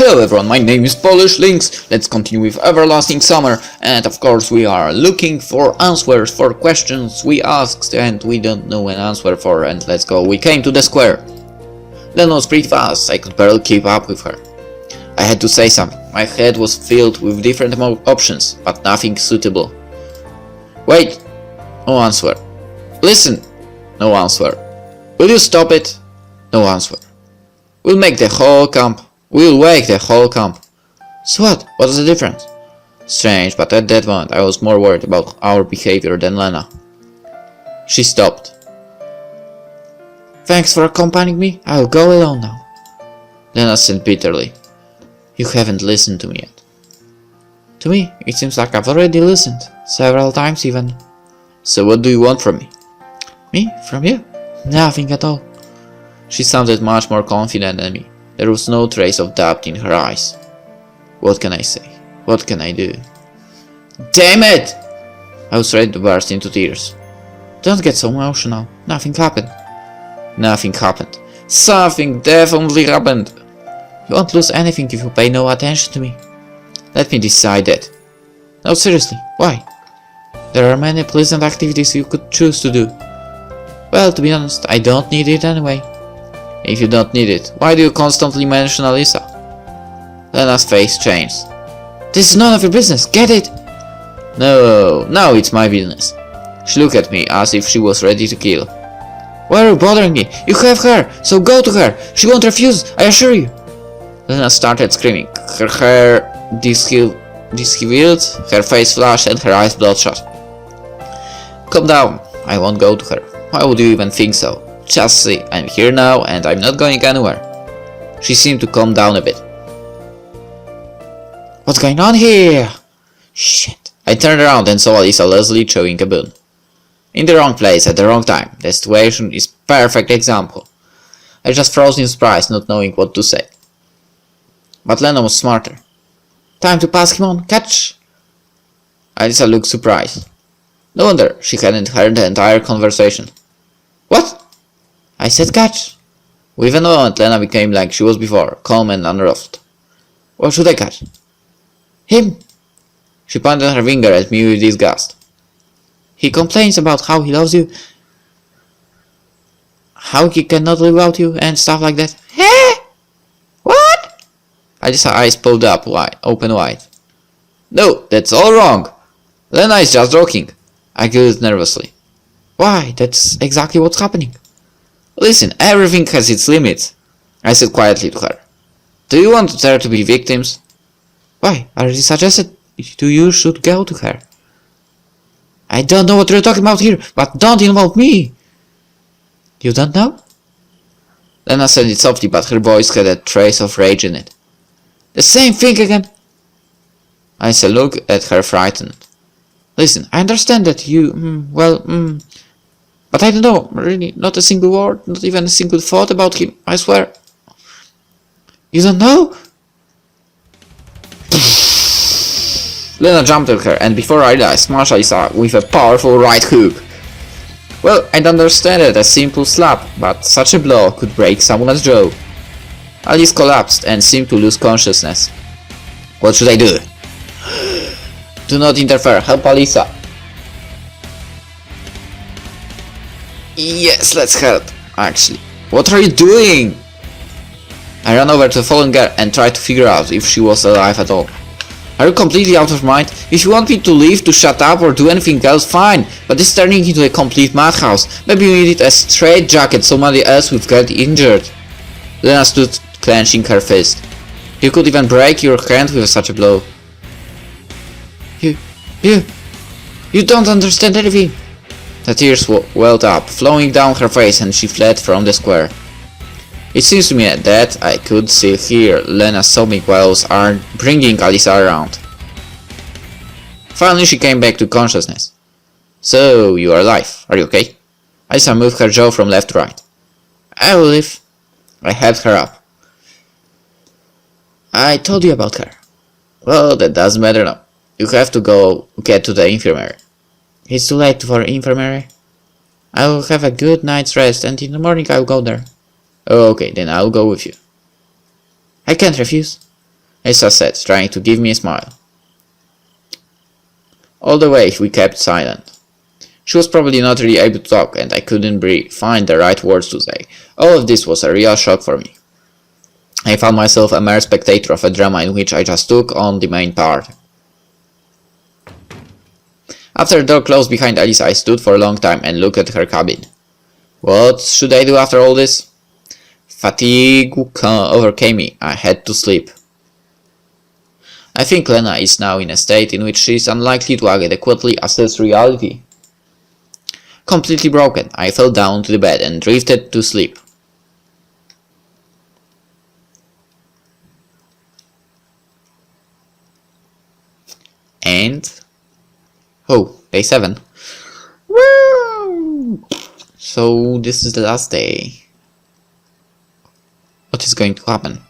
Hello everyone, my name is PolishLynx. Let's continue with Everlasting Summer, and of course we are looking for answers for questions we asked and we don't know an answer for, and let's go. We came to the square. Lena was pretty fast, I could barely keep up with her. I had to say something. My head was filled with different options, but nothing suitable. Wait! No answer. Listen! No answer. Will you stop it? No answer. We'll make the whole camp. We'll wake the whole camp. So what? What's the difference? Strange, but at that moment I was more worried about our behavior than Lena. She stopped. Thanks for accompanying me. I'll go alone now. Lena said bitterly. You haven't listened to me yet. To me, it seems like I've already listened. Several times even. So what do you want from me? Me? From you? Nothing at all. She sounded much more confident than me. There was no trace of doubt in her eyes. What can I say? What can I do? Damn it! I was ready to burst into tears. Don't get so emotional. Nothing happened. Nothing happened. Something definitely happened. You won't lose anything if you pay no attention to me. Let me decide that. No, seriously, why? There are many pleasant activities you could choose to do. Well, to be honest, I don't need it anyway. If you don't need it, why do you constantly mention Alisa? Lena's face changed. This is none of your business, get it? No, now it's my business. She looked at me as if she was ready to kill. Why are you bothering me? You have her, so go to her. She won't refuse, I assure you. Lena started screaming. Her hair disheveled, her face flushed and her eyes bloodshot. Calm down, I won't go to her. Why would you even think so? Just see, I'm here now and I'm not going anywhere. She seemed to calm down a bit. What's going on here? Shit. I turned around and saw Alisa Leslie chewing a bone. In the wrong place at the wrong time. The situation is perfect example. I just froze in surprise, not knowing what to say. But Lena was smarter. Time to pass him on, catch! Alisa looked surprised. No wonder she hadn't heard the entire conversation. What? I said catch. Within a moment Lena became like she was before, calm and unruffled. What should I catch? Him! She pointed her finger at me with disgust. He complains about how he loves you, how he cannot live without you, and stuff like that. Hey! What? Alice's eyes pulled up wide, open wide. No, that's all wrong. Lena is just joking. I giggled nervously. Why, that's exactly what's happening. Listen, everything has its limits, I said quietly to her. Do you want there to be victims? Why, I already suggested you should go to her. I don't know what you're talking about here, but don't involve me. You don't know? Lena said it softly, but her voice had a trace of rage in it. The same thing again. I said, look at her frightened. Listen, I understand that you, but I don't know, really, not a single word, not even a single thought about him, I swear. You don't know? Lena jumped at her, and before I realized, smashed Alisa with a powerful right hook. Well, I'd understand it, a simple slap, but such a blow could break someone's jaw. Alice collapsed and seemed to lose consciousness. What should I do? Do not interfere, help Alisa. Yes, let's help, actually. What are you doing? I ran over to the fallen girl and tried to figure out if she was alive at all. Are you completely out of mind? If you want me to leave, to shut up or do anything else, fine. But this is turning into a complete madhouse. Maybe you needed a straitjacket, somebody else would get injured. Lena stood clenching her fist. You could even break your hand with such a blow. You don't understand anything. The tears welled up, flowing down her face, and she fled from the square. It seems to me that I could still hear Lena sobbing while I was bringing Alisa around. Finally she came back to consciousness. So, you are alive, are you okay? Alisa moved her jaw from left to right. I will live. I helped her up. I told you about her. Well, that doesn't matter now. You have to go get to the infirmary. It's too late for infirmary. I will have a good night's rest and in the morning I will go there. Okay, then I'll go with you. I can't refuse. Elsa said, trying to give me a smile. All the way we kept silent. She was probably not really able to talk, and I couldn't find the right words to say. All of this was a real shock for me. I found myself a mere spectator of a drama in which I just took on the main part. After the door closed behind Elisa, I stood for a long time and looked at her cabin. What should I do after all this? Fatigue overcame me. I had to sleep. I think Lena is now in a state in which she is unlikely to adequately assess reality. Completely broken, I fell down to the bed and drifted to sleep. And... oh, day 7. Woo! So this is the last day. What is going to happen?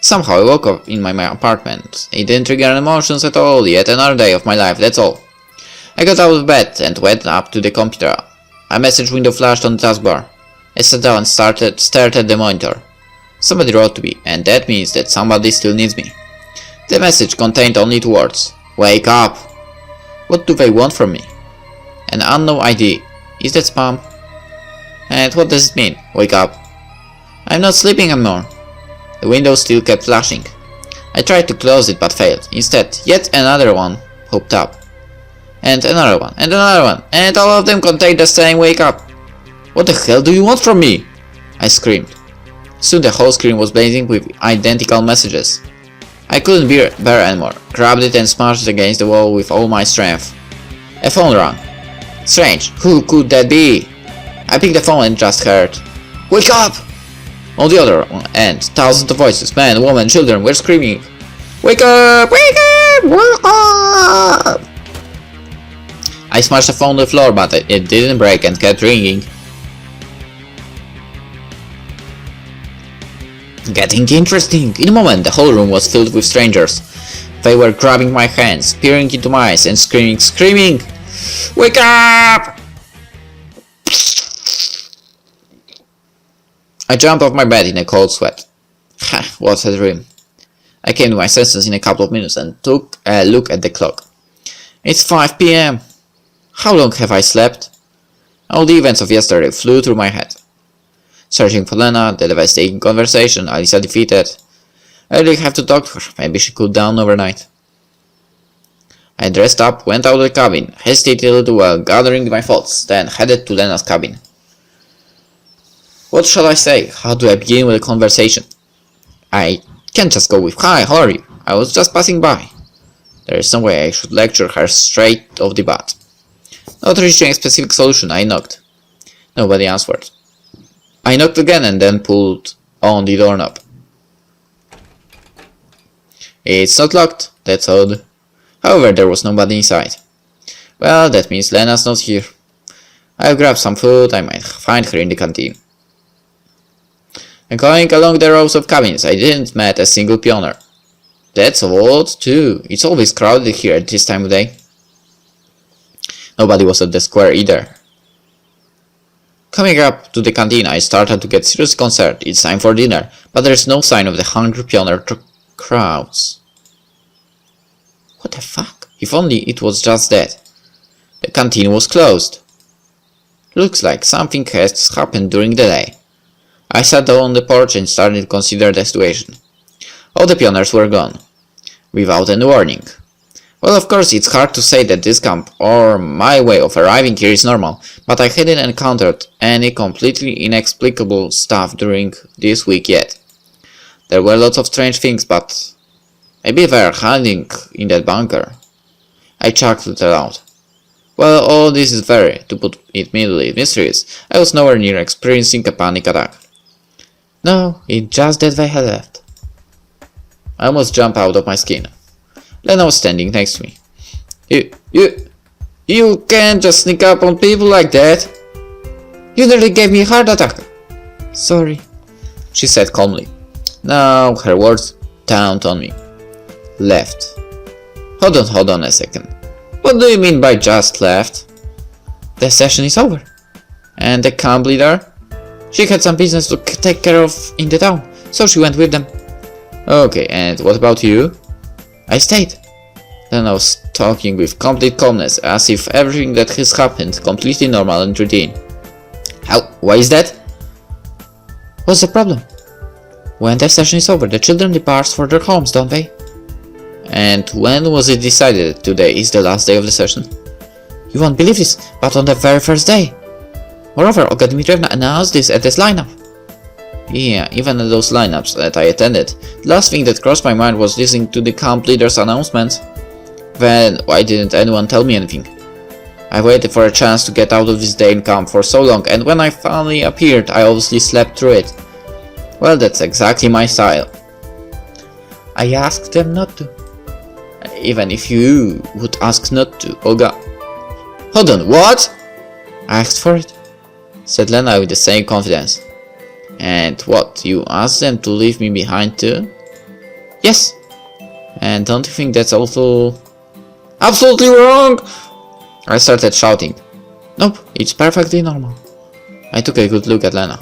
Somehow I woke up in my apartment. It didn't trigger emotions at all. Yet another day of my life, that's all. I got out of bed and went up to the computer. A message window flashed on the taskbar. I sat down and stared at the monitor. Somebody wrote to me, and that means that somebody still needs me. The message contained only 2 words. Wake up! What do they want from me? An unknown ID. Is that spam? And what does it mean? Wake up. I'm not sleeping anymore. The window still kept flashing. I tried to close it but failed. Instead, yet another one popped up. And another one, and another one, and all of them contained the same wake up. What the hell do you want from me? I screamed. Soon the whole screen was blazing with identical messages. I couldn't bear anymore, grabbed it and smashed it against the wall with all my strength. A phone rang. Strange, who could that be? I picked the phone and just heard, "Wake up!" On the other end, thousands of voices, men, women, children were screaming, "Wake up! Wake up! Wake up!" I smashed the phone on the floor, but it didn't break and kept ringing. Getting interesting. In a moment, the whole room was filled with strangers. They were grabbing my hands, peering into my eyes and screaming, "Wake up!" I jumped off my bed in a cold sweat. Ha, what a dream. I came to my senses in a couple of minutes and took a look at the clock. It's 5 p.m. How long have I slept? All the events of yesterday flew through my head. Searching for Lena, the devastating conversation Alisa defeated. I really have to talk to her, maybe she cooled down overnight. I dressed up, went out of the cabin, hesitated a little while gathering my thoughts, then headed to Lena's cabin. What shall I say? How do I begin with a conversation? I can't just go with, "Hi, how are you? I was just passing by." There is some way I should lecture her straight off the bat. Not reaching a specific solution, I knocked. Nobody answered. I knocked again and then pulled on the doorknob. It's not locked, that's odd. However, there was nobody inside. Well, that means Lena's not here. I'll grab some food, I might find her in the canteen. And going along the rows of cabins, I didn't meet a single pioneer. That's odd too, it's always crowded here at this time of day. Nobody was at the square either. Coming up to the canteen, I started to get seriously concerned. It's time for dinner, but there's no sign of the hungry pioneer crowds. What the fuck? If only it was just that. The canteen was closed. Looks like something has happened during the day. I sat down on the porch and started to consider the situation. All the pioneers were gone, without any warning. Well, of course, it's hard to say that this camp, or my way of arriving here, is normal, but I hadn't encountered any completely inexplicable stuff during this week yet. There were lots of strange things, but maybe they're hiding in that bunker. I chuckled aloud. Well, all this is very, to put it mildly, mysterious. I was nowhere near experiencing a panic attack. No, it's just that they had left. I almost jumped out of my skin. Lena was standing next to me. You can't just sneak up on people like that. You nearly gave me a heart attack. Sorry, she said calmly. Now her words dawned on me. Left. Hold on a second. What do you mean by just left? The session is over. And the camp leader? She had some business to take care of in the town, so she went with them. Okay, and what about you? I stayed. Lena was talking with complete calmness, as if everything that has happened completely normal and routine. How? Why is that? What's the problem? When the session is over, the children depart for their homes, don't they? And when was it decided that today is the last day of the session? You won't believe this, but on the very first day. Moreover, Olga Dmitrievna announced this at this lineup. Yeah, even at those lineups that I attended, the last thing that crossed my mind was listening to the camp leader's announcement. Then, why didn't anyone tell me anything? I waited for a chance to get out of this day in camp for so long, and when I finally appeared, I obviously slept through it. Well, that's exactly my style. I asked them not to. Even if you would ask not to, Olga. Hold on, what? I asked for it, said Lena with the same confidence. And what, you asked them to leave me behind too? Yes. And don't you think that's also absolutely wrong? I started shouting. Nope, it's perfectly normal. I took a good look at Lena.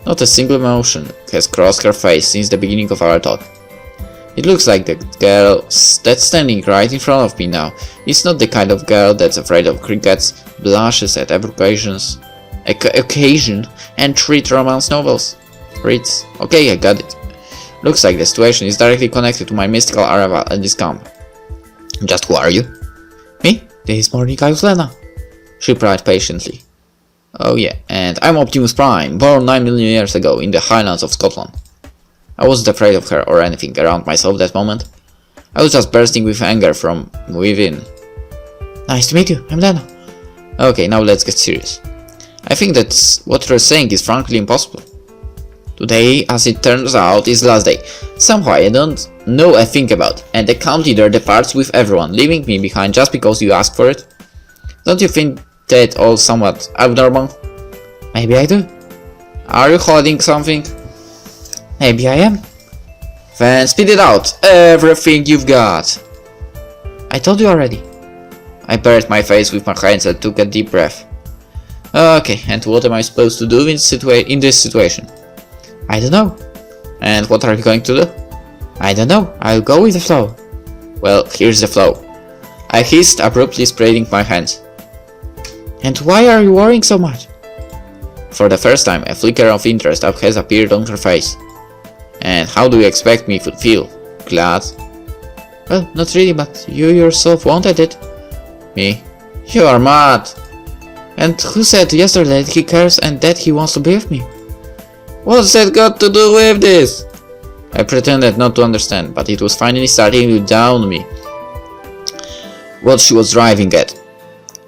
Not a single emotion has crossed her face since the beginning of our talk. It looks like the girl that's standing right in front of me now is not the kind of girl that's afraid of crickets, blushes at every occasion, and reads romance novels. Reads. Okay, I got it. Looks like the situation is directly connected to my mystical arrival at this camp. Just who are you? Me? This morning I was Lena. She replied patiently. Oh yeah, and I'm Optimus Prime, born 9 million years ago in the Highlands of Scotland. I wasn't afraid of her or anything around myself that moment. I was just bursting with anger from within. Nice to meet you, I'm Lena. Okay, now let's get serious. I think that what you're saying is frankly impossible. Today, as it turns out, is last day. Somehow I don't know a thing about, and the camp leader departs with everyone, leaving me behind just because you asked for it. Don't you think that all somewhat abnormal? Maybe I do. Are you hiding something? Maybe I am. Then spit it out, everything you've got. I told you already. I buried my face with my hands and took a deep breath. Okay, and what am I supposed to do in this situation? I don't know. And what are you going to do? I don't know, I'll go with the flow. Well, here's the flow. I hissed, abruptly spreading my hands. And why are you worrying so much? For the first time, a flicker of interest has appeared on her face. And how do you expect me to feel? Glad? Well, not really, but you yourself wanted it. Me? You are mad! And who said yesterday that he cares and that he wants to be with me? What's that got to do with this? I pretended not to understand, but it was finally starting to dawn on me what she was driving at.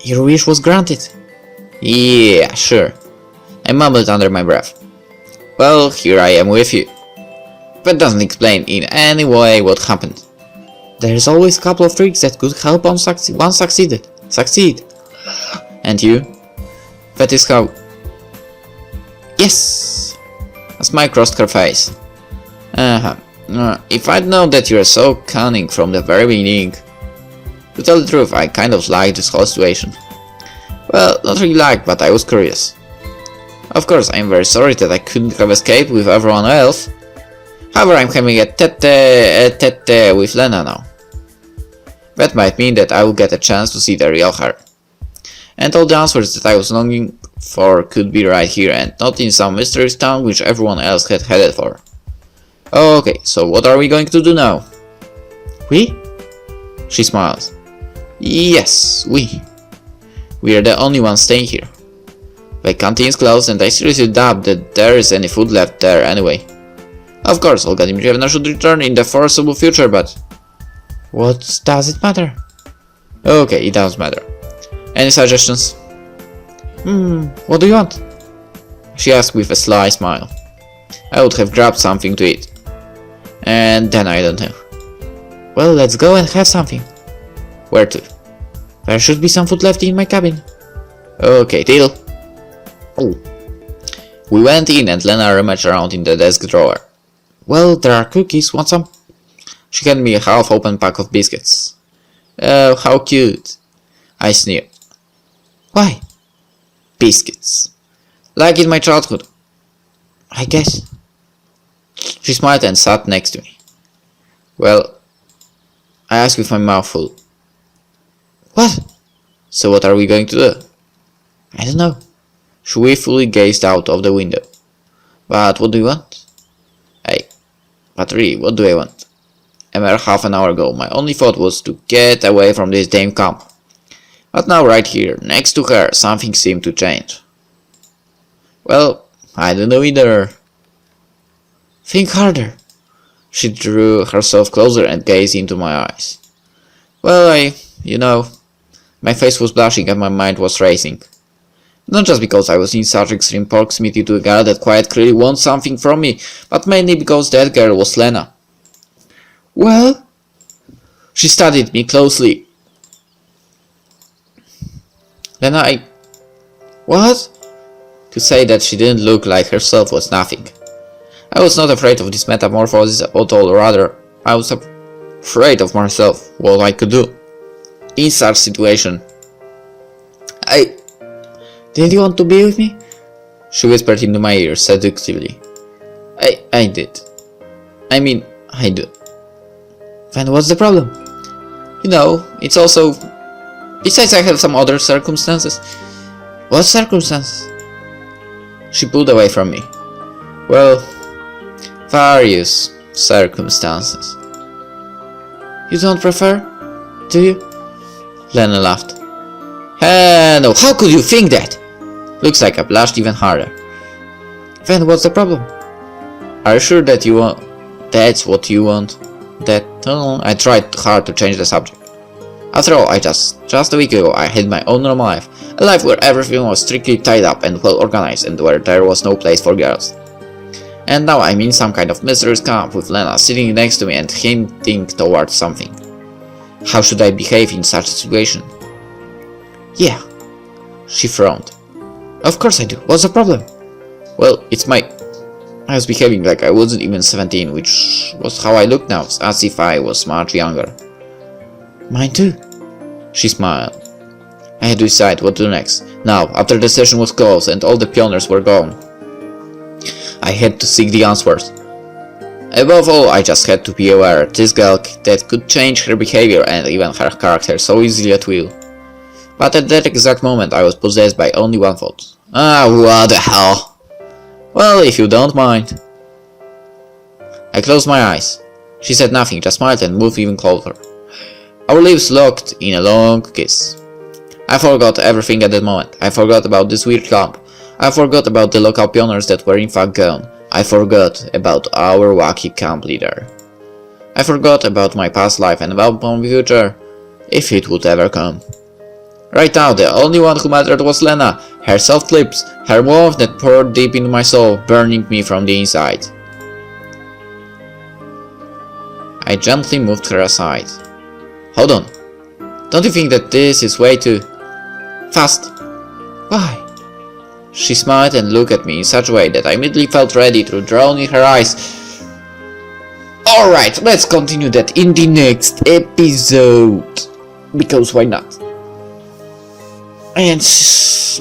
Your wish was granted. Yeah, sure. I mumbled under my breath. Well, here I am with you. That doesn't explain in any way what happened. There's always a couple of tricks that could help one succeed. And you? That is how... Yes! A smile crossed her face. If I'd known that you're so cunning from the very beginning... To tell the truth, I kind of liked this whole situation. Well, not really liked, but I was curious. Of course, I'm very sorry that I couldn't have escaped with everyone else. However, I'm having a tete with Lena now. That might mean that I will get a chance to see the real her. And all the answers that I was longing for could be right here and not in some mysterious town which everyone else had headed for. Okay, so what are we going to do now? We? She smiled. Yes, we. We are the only ones staying here. The canteen is closed and I seriously doubt that there is any food left there anyway. Of course, Olga Dmitrievna should return in the foreseeable future, but... What does it matter? Okay, it does matter. Any suggestions? What do you want? She asked with a sly smile. I would have grabbed something to eat. And then I don't know. Well, let's go and have something. Where to? There should be some food left in my cabin. Okay, deal. Oh. We went in and Lena rummaged around in the desk drawer. Well, there are cookies, want some? She handed me a half-open pack of biscuits. Oh, how cute. I sneered. Why? Biscuits. Like in my childhood. I guess. She smiled and sat next to me. Well, I asked with my mouth full. What? So what are we going to do? I don't know. She wistfully gazed out of the window. But what do you want? Hey, but really, what do I want? A mere half an hour ago, my only thought was to get away from this damn camp. But now right here, next to her, something seemed to change. Well, I don't know either. Think harder. She drew herself closer and gazed into my eyes. Well, my face was blushing and my mind was racing. Not just because I was in such extreme proximity to a girl that quite clearly wants something from me, but mainly because that girl was Lena. Well? She studied me closely. Lena, What? To say that she didn't look like herself was nothing. I was not afraid of this metamorphosis at all, rather, I was afraid of myself, what I could do. In such situation. Did you want to be with me? She whispered into my ear seductively. I did. I do. Then what's the problem? It's also... Besides, I have some other circumstances. What circumstances? She pulled away from me. Well, various circumstances. You don't prefer? Do you? Lena laughed. No, how could you think that? Looks like I blushed even harder. Then what's the problem? Are you sure that you want... That's what you want? I tried hard to change the subject. After all, just a week ago, I had my own normal life. A life where everything was strictly tied up and well organized and where there was no place for girls. And now I'm in some kind of mysterious camp with Lena sitting next to me and hinting towards something. How should I behave in such a situation? Yeah. She frowned. Of course I do. What's the problem? Well, I was behaving like I wasn't even 17, which was how I looked now, as if I was much younger. Mine too. She smiled. I had to decide what to do next. Now, after the session was closed and all the pioneers were gone, I had to seek the answers. Above all, I just had to be aware this girl that could change her behavior and even her character so easily at will. But at that exact moment, I was possessed by only one thought. What the hell? Well, if you don't mind. I closed my eyes. She said nothing, just smiled and moved even closer. Our lips locked in a long kiss. I forgot everything at that moment. I forgot about this weird camp. I forgot about the local pioneers that were in fact gone. I forgot about our wacky camp leader. I forgot about my past life and about my future, if it would ever come. Right now, the only one who mattered was Lena, her soft lips, her warmth that poured deep into my soul, burning me from the inside. I gently moved her aside. Hold on. Don't you think that this is way too fast? Why? She smiled and looked at me in such a way that I immediately felt ready to drown in her eyes. Alright, let's continue that in the next episode. Because why not? And,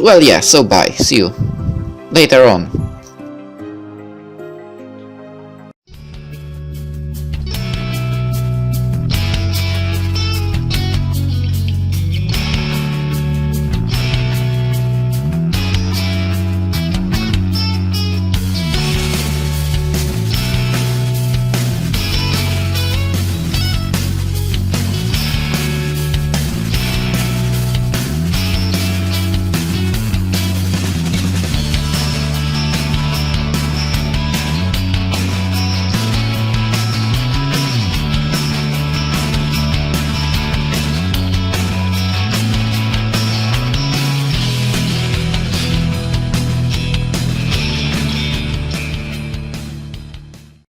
well, yeah, so bye. See you later on.